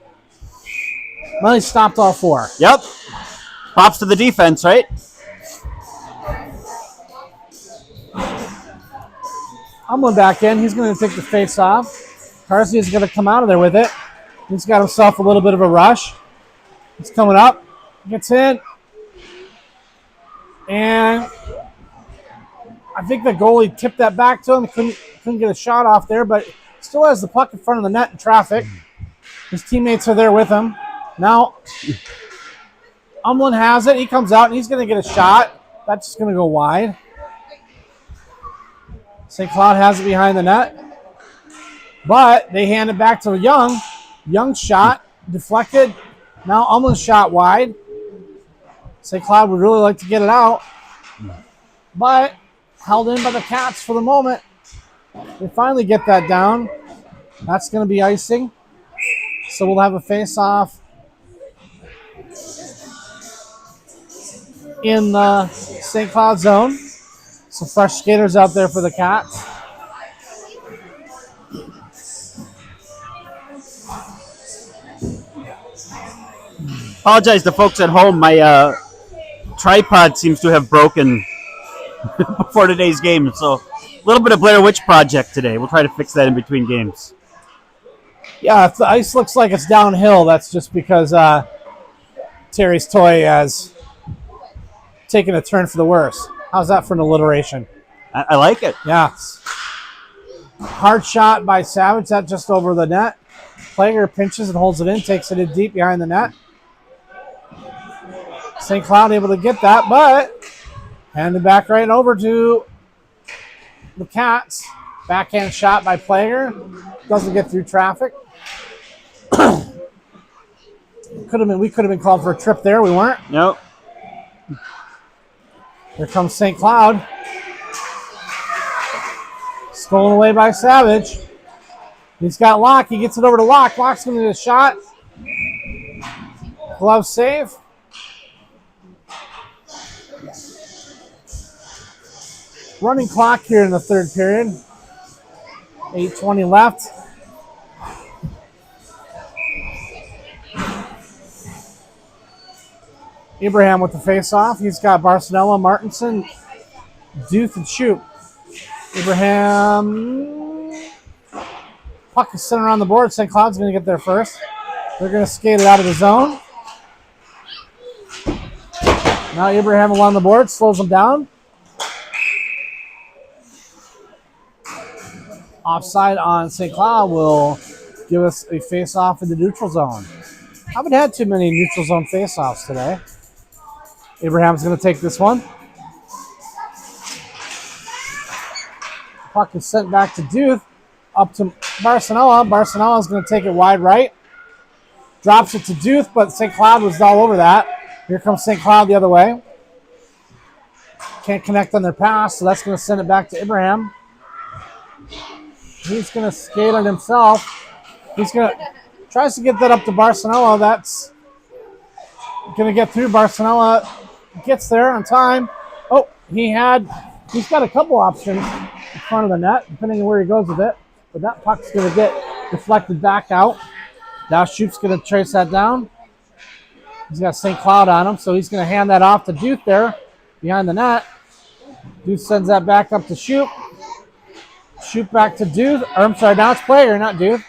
B: Well, he stopped all four.
A: Yep. Props to the defense, right?
B: I'm going back in. He's going to take the face off. Carsey is going to come out of there with it. He's got himself a little bit of a rush. He's coming up. Gets in. And I think the goalie tipped that back to him. Couldn't get a shot off there, but still has the puck in front of the net in traffic. His teammates are there with him. Now, Umlin has it. He comes out, and he's going to get a shot. That's just going to go wide. St. Cloud has it behind the net. But they hand it back to Young. Young shot, deflected. Now Umlin's shot wide. St. Cloud would really like to get it out. But held in by the Cats for the moment. They finally get that down. That's going to be icing. So we'll have a face-off in the St. Cloud zone. Some fresh skaters out there for the Cats.
A: Apologize to folks at home. My tripod seems to have broken before today's game, so a little bit of Blair Witch Project today. We'll try to fix that in between games.
B: Yeah, if the ice looks like it's downhill, that's just because Terry's toy has taken a turn for the worse. How's that for an alliteration?
A: I like it.
B: Yeah. Hard shot by Savage. That just over the net. Plager pinches and holds it in, takes it in deep behind the net. St. Cloud able to get that, but handed back right over to the Cats. Backhand shot by Plager. Doesn't get through traffic. We could have been called for a trip there. We weren't.
A: Nope.
B: Here comes St. Cloud. Stolen away by Savage. He's got Locke. He gets it over to Locke. Locke's going to get a shot. Glove save. Running clock here in the third period. 8:20 left. Abraham with the face-off. He's got Barcelona, Martinson, Duth, and Shoop. Abraham. Puck is sent around the board. St. Cloud's going to get there first. They're going to skate it out of the zone. Now Abraham along the board, slows them down. Offside on St. Cloud will give us a face-off in the neutral zone. Haven't had too many neutral zone face-offs today. Abraham's going to take this one. Puck is sent back to Duth. Up to Barcelona. Barcelona is going to take it wide right. Drops it to Duth, but St. Cloud was all over that. Here comes St. Cloud the other way. Can't connect on their pass, so that's going to send it back to Abraham. He's going to skate it himself. He's going to tries to get that up to Barcelona. That's going to get through. Barcelona gets there on time. Oh, he's got a couple options in front of the net, depending on where he goes with it. But that puck's going to get deflected back out. Now Shoop's going to trace that down. He's got St. Cloud on him, so he's going to hand that off to Duth there behind the net. Duth sends that back up to Shoop. Shoop back to Duth. Now it's Plager, not Duth.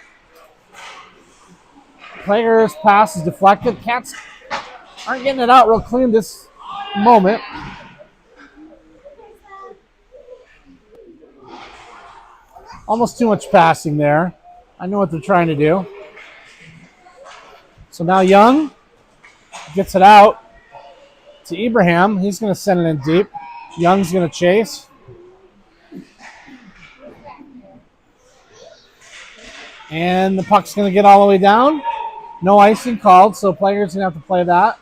B: Plager's pass is deflected. Cats aren't getting it out real clean this moment. Almost too much passing there. I know what they're trying to do. So now Young gets it out to Abraham. He's going to send it in deep. Young's going to chase. And the puck's going to get all the way down. No icing called, so Plager's going to have to play that.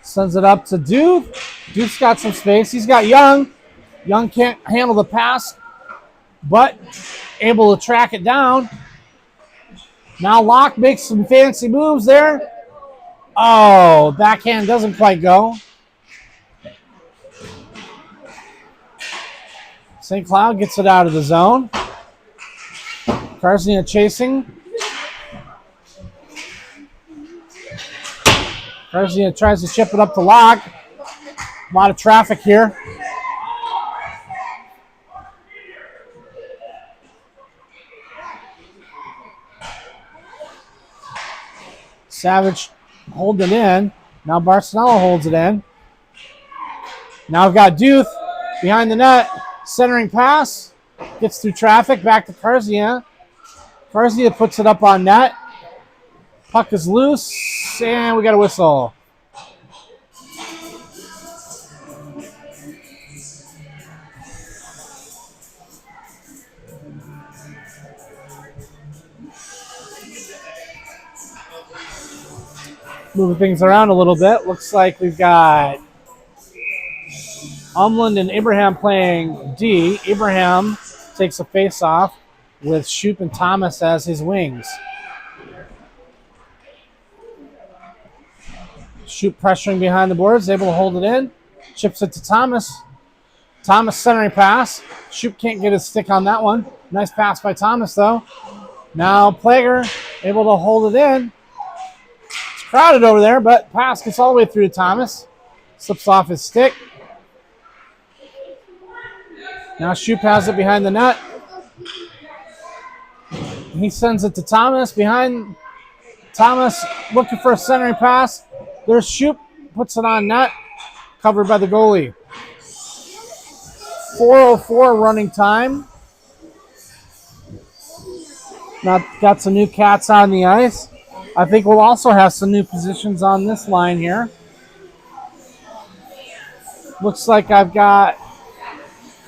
B: Sends it up to Duth. Duth's got some space. He's got Young. Young can't handle the pass, but able to track it down. Now Locke makes some fancy moves there. Oh, backhand doesn't quite go. St. Cloud gets it out of the zone. Karznia chasing. Karznia tries to chip it up to Locke. A lot of traffic here. Savage holding it in. Now Barcelona holds it in. Now we've got Duth behind the net. Centering pass. Gets through traffic. Back to Karznia. Karznia puts it up on net. Puck is loose. And we got a whistle. Moving things around a little bit. Looks like we've got Umland and Abraham playing D. Abraham takes a face-off with Shoop and Thomas as his wings. Shoop pressuring behind the boards, able to hold it in. Chips it to Thomas. Thomas centering pass. Shoop can't get his stick on that one. Nice pass by Thomas, though. Now Plager able to hold it in. It's crowded over there, but pass gets all the way through to Thomas. Slips off his stick. Now Shoop has it behind the net. He sends it to Thomas. Behind Thomas, looking for a centering pass. There's Shoop, puts it on net, covered by the goalie. 4:04 running time. Now got some new cats on the ice. I think we'll also have some new positions on this line here. Looks like I've got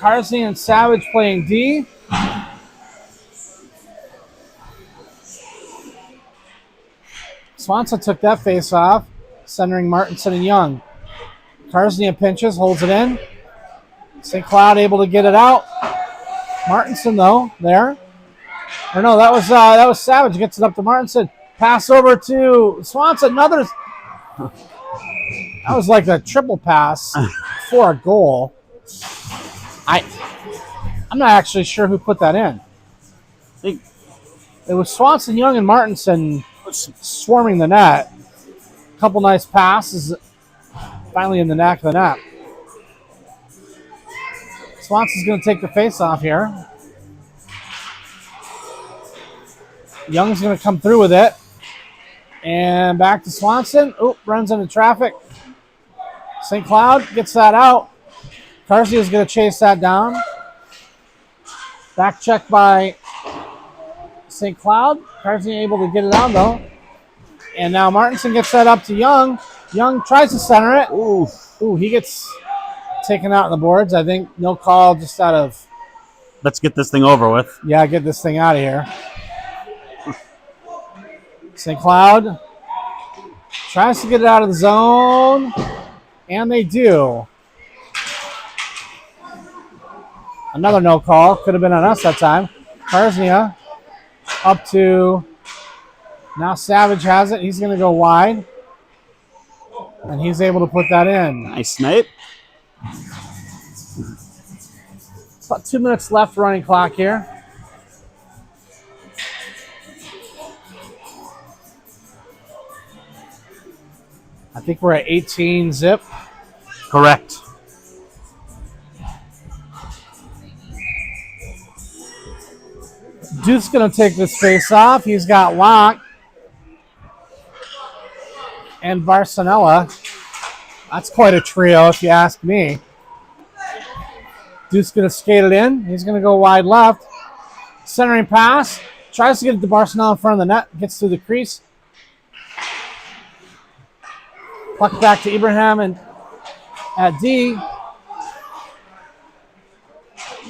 B: Karznia and Savage playing D. Swanson took that face off, centering Martinson and Young. Karznia pinches, holds it in. St. Cloud able to get it out. Martinson, though, there. Or no, that was Savage. Gets it up to Martinson. Pass over to Swanson. Another. That was like a triple pass for a goal. I'm not actually sure who put that in.
A: I think
B: It was Swanson, Young, and Martinson swarming the net. A couple nice passes. Finally in the neck of the net. Swanson's going to take the face off here. Young's going to come through with it. And back to Swanson. Oop, runs into traffic. St. Cloud gets that out. Garcia's going to chase that down. Back check by St. Cloud. Garcia able to get it on, though. And now Martinson gets that up to Young. Young tries to center it. Ooh, he gets taken out on the boards. I think no call, just out of...
A: Let's get this thing over with.
B: Yeah, get this thing out of here. St. Cloud tries to get it out of the zone. And they do. Another no call. Could have been on us that time. Karznia up to... Now Savage has it. He's going to go wide. And he's able to put that in.
A: Nice snipe.
B: About 2 minutes left running clock here. I think we're at 18 zip.
A: Correct.
B: Duke's going to take this face off. He's got Locke and Barcelona. That's quite a trio, if you ask me. Duke's going to skate it in. He's going to go wide left. Centering pass. Tries to get it to Barcelona in front of the net. Gets through the crease. Puck back to Ibrahim and at D.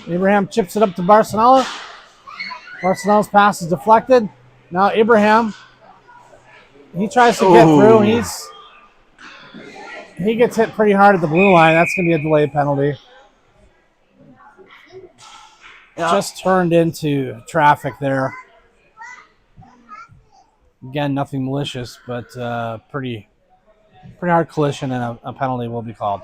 B: Ibrahim chips it up to Barcelona. Barcelona's pass is deflected. Now Ibrahim. He tries to get through. He gets hit pretty hard at the blue line. That's going to be a delayed penalty. Yeah. Just turned into traffic there. Again, nothing malicious, but pretty hard collision, and a penalty will be called.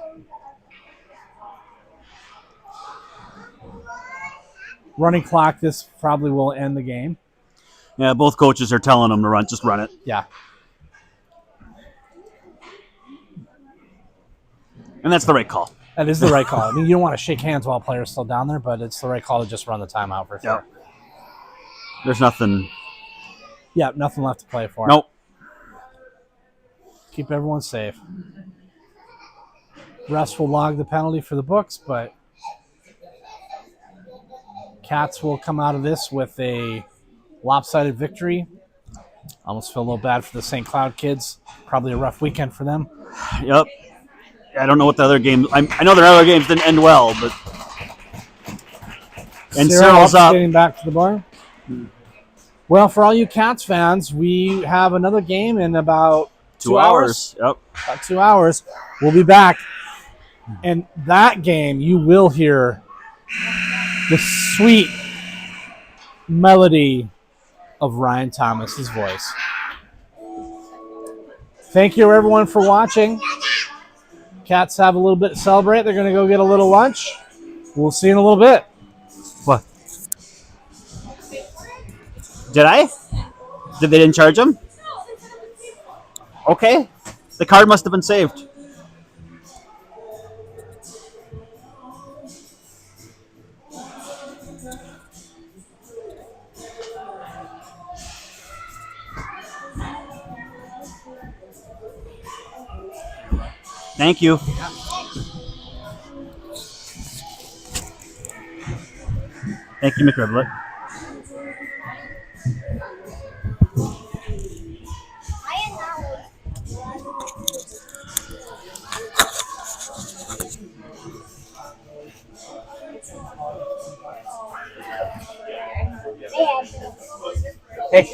B: Running clock, this probably will end the game.
A: Yeah, both coaches are telling them to just run it.
B: Yeah.
A: And that's the right call.
B: That is the right call. I mean, you don't want to shake hands while players still down there, but it's the right call to just run the timeout for sure.
A: Yep. There's nothing.
B: Yeah, nothing left to play for.
A: Nope.
B: Keep everyone safe. Refs will log the penalty for the books, but Cats will come out of this with a lopsided victory. Almost feel a little bad for the St. Cloud kids. Probably a rough weekend for them.
A: Yep. I don't know what the other game. I know their other games didn't end well, but and Cyril's up.
B: Getting back to the bar. Well, for all you Cats fans, we have another game in about 2 hours.
A: Yep.
B: About 2 hours. We'll be back. And that game, you will hear the sweet melody of Ryan Thomas's voice. Thank you, everyone, for watching. Cats have a little bit to celebrate. They're going to go get a little lunch. We'll see you in a little bit.
A: What? Did they didn't charge him? Okay. The card must have been saved. Thank you. Thank you, McRiblet. Hey.